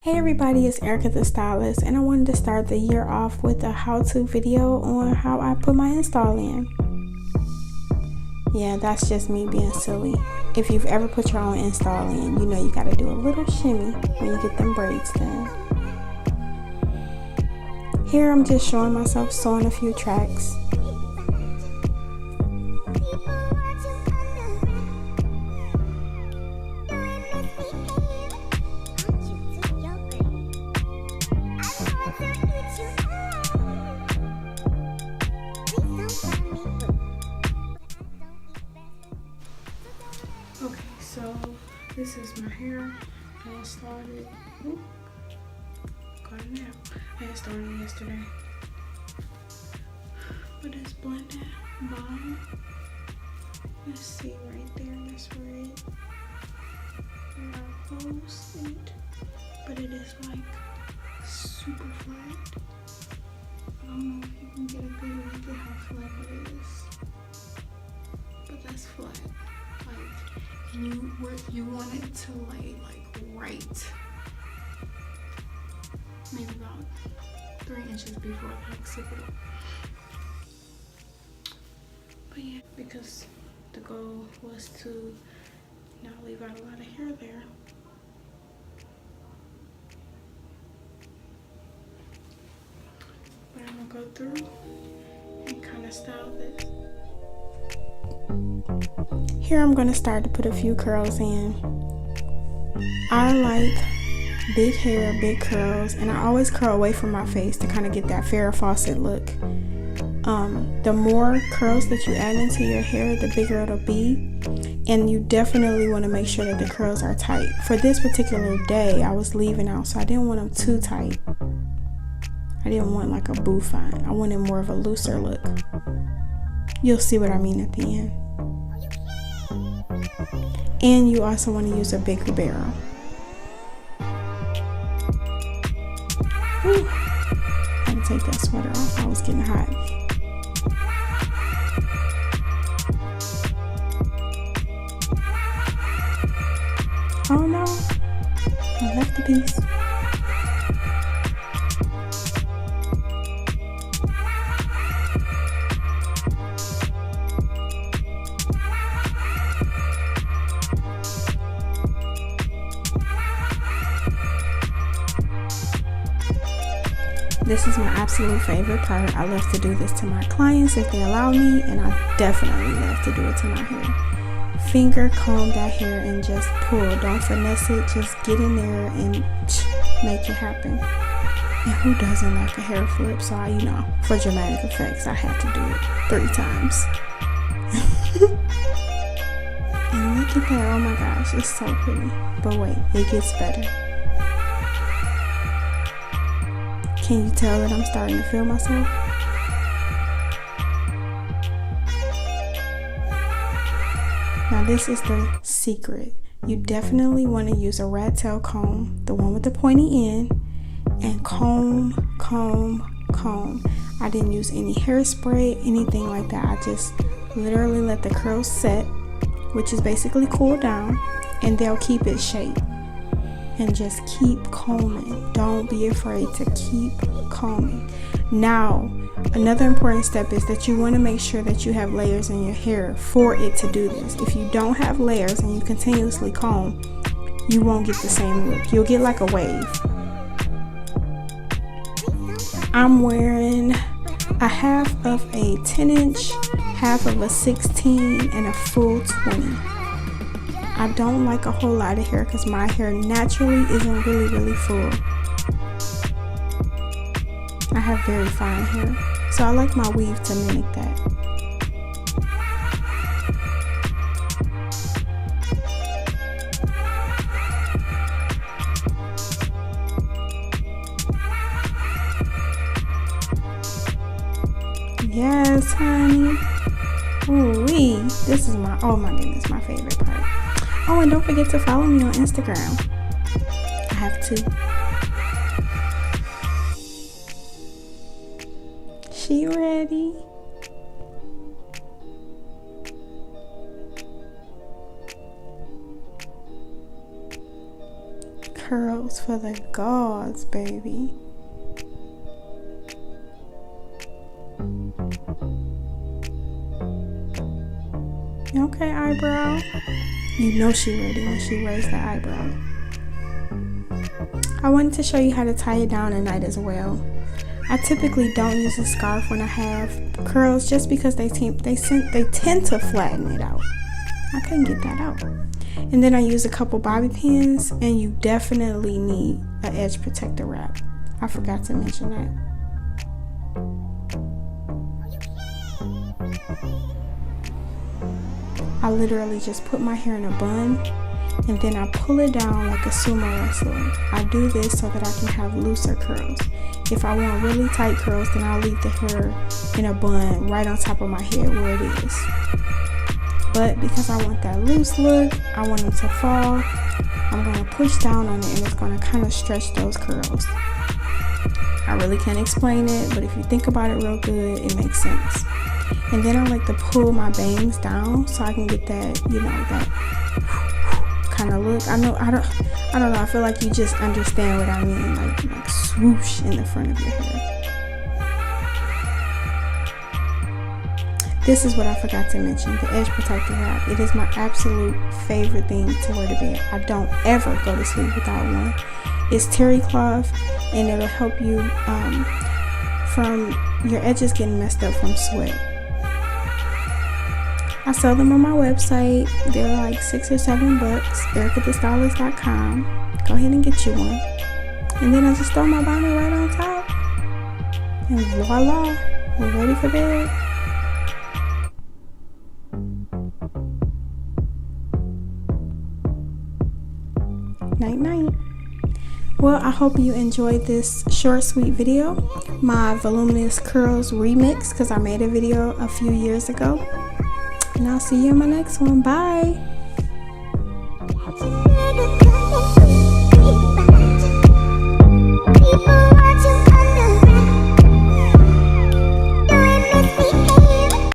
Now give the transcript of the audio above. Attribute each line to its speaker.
Speaker 1: Hey everybody, it's Erica the Stylist, and I wanted to start the year off with a how-to video on how I put my install in. Yeah, that's just me being silly. If you've ever put your own install in, you know you gotta do a little shimmy when you get them braids done. Here I'm just showing myself sewing a few tracks. Okay, so this is my hair. I installed it. Got it now. I installed it yesterday. But it's blended bottom. Let's see right there. That's where our clothes end. But it is like super flat. I don't know if you can get a good look at how flat it is. But that's flat. And you want it to lay like right, maybe about 3 inches before the occipital. But yeah, because the goal was to not leave out a lot of hair there. But I'm gonna go through and kind of style this. Here I'm going to start to put a few curls in. I like big hair, big curls, and I always curl away from my face to kind of get that Farrah Fawcett look. The more curls that you add into your hair, the bigger it'll be, and you definitely want to make sure that the curls are tight. For this particular day, I was leaving out, so I didn't want them too tight. I didn't want like a bouffant. I wanted more of a looser look. You'll see what I mean at the end. And you also want to use a bigger barrel. Whew. I had to take that sweater off. I was getting hot. Oh no, I left the piece. This is my absolute favorite part. I love to do this to my clients if they allow me, and I definitely love to do it to my hair. Finger comb that hair and just pull. Don't finesse it. Just get in there and make it happen. And who doesn't like a hair flip? So I, for dramatic effects, I had to do it 3 times. And look at that. Oh my gosh, it's so pretty. But wait, it gets better. Can you tell that I'm starting to feel myself? Now this is the secret. You definitely want to use a rat tail comb, the one with the pointy end, and comb. I didn't use any hairspray, anything like that. I just literally let the curls set, which is basically cool down, and they'll keep its shape. And just keep combing. Don't be afraid to keep combing. Now, another important step is that you want to make sure that you have layers in your hair for it to do this. If you don't have layers and you continuously comb, you won't get the same look. You'll get like a wave. I'm wearing a half of a 10-inch, half of a 16, and a full 20. I don't like a whole lot of hair because my hair naturally isn't really full. I have very fine hair, so I like my weave to mimic that. Yes, honey. Ooh-wee. This is oh my goodness, my favorite part. Oh, and don't forget to follow me on Instagram. I have 2. She ready? curls for the gods, baby. Okay, eyebrow. You know she ready when she raised the eyebrow. I wanted to show you how to tie it down at night as well. I typically don't use a scarf when I have curls just because they tend to flatten it out. I couldn't get that out. And then I use a couple bobby pins, and you definitely need an edge protector wrap. I forgot to mention that. I literally just put my hair in a bun, and then I pull it down like a sumo wrestler. I do this so that I can have looser curls. If I want really tight curls, then I'll leave the hair in a bun right on top of my head where it is. But because I want that loose look, I want them to fall, I'm going to push down on it, and it's going to kind of stretch those curls. I really can't explain it, but if you think about it real good, it makes sense. And then I like to pull my bangs down so I can get that, you know, that kind of look. I don't know, I feel like you just understand what I mean, like swoosh in the front of your hair. This is what I forgot to mention, the edge protector wrap. It is my absolute favorite thing to wear to bed. I don't ever go to sleep without one. It's terry cloth, and it'll help you from your edges getting messed up from sweat. I sell them on my website. They're like $6 or $7, ericathestylist.com. Go ahead and get you one. And then I just throw my bonnet right on top. And voila, we're ready for bed. Night night. Well, I hope you enjoyed this short, sweet video. My Voluminous Curls remix, because I made a video a few years ago. And I'll see you in my next one. Bye.